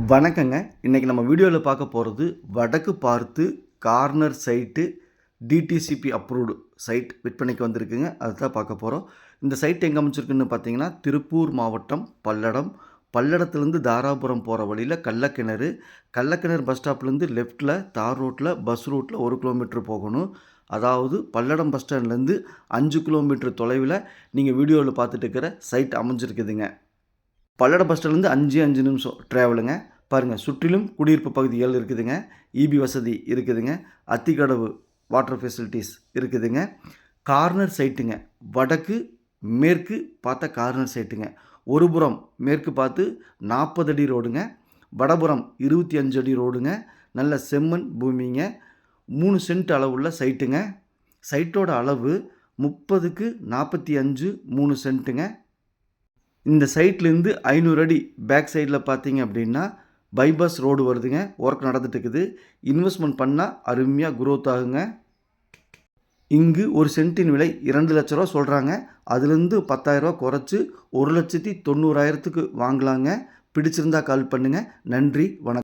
வணக்கங்க. இன்னைக்கு நம்ம வீடியோல பார்க்க போறது, வடக்கு பார்த்து corner site DTCP approved site விற்பனைக்கு வந்திருக்குங்க. அதுதான் பார்க்க போறோம். இந்த சைட் எங்க அமைஞ்சிருக்குன்னு பார்த்தீங்கன்னா, திருப்பூர் மாவட்டம் பல்லடம். பல்லடத்துலேருந்து தாராபுரம் போற வழியில கள்ளக்கிணறு. கள்ளக்கிணறு பஸ் ஸ்டாப்லேருந்து லெஃப்ட்ல தார் ரோட்ல பஸ் ரூட்ல 1 கிலோமீட்டர் போகணும். அதாவது பல்லடம் பஸ் ஸ்டாண்ட்லேருந்து 5 கிலோமீட்டர் தொலைவில நீங்க வீடியோல பார்த்துட்டு இருக்கிற சைட் அமைஞ்சிருக்குதுங்க. பல்லடம் பஸ் ஸ்டாண்ட்லேருந்து 5 நிமிஷம் ட்ராவலுங்க. பாருங்கள், சுற்றிலும் குடியிருப்பு பகுதிகள் இருக்குதுங்க. இபி வசதி இருக்குதுங்க. அத்திக்கடவு வாட்டர் ஃபெசிலிட்டிஸ் இருக்குதுங்க. கார்னர் சைட்டுங்க. வடக்கு மேற்கு பார்த்த கார்னர் சைட்டுங்க. ஒரு புறம் மேற்கு பார்த்து 40 அடி ரோடுங்க. வடபுறம் 25 அடி ரோடுங்க. நல்ல செம்மண் பூமிங்க. 3 சென்ட் அளவுள்ள சைட்டுங்க. சைட்டோட அளவு 30க்கு 45 3 சென்ட்டுங்க. இந்த சைட்லேருந்து 500 அடி பேக் சைடில் பார்த்தீங்க அப்படின்னா பைபாஸ் ரோடு வருதுங்க. ஒர்க் நடந்துட்டு இருக்குது. இன்வெஸ்ட்மெண்ட் பண்ணால் அருமையாக குரோத் ஆகுங்க. இங்கு ஒரு சென்ட்டின் விலை 2 லட்ச ரூபா சொல்கிறாங்க. அதுலேருந்து 10,000 ரூபா குறைச்சி 1,90,000க்கு வாங்கலாங்க. பிடிச்சிருந்தா கால் பண்ணுங்கள். நன்றி, வணக்கம்.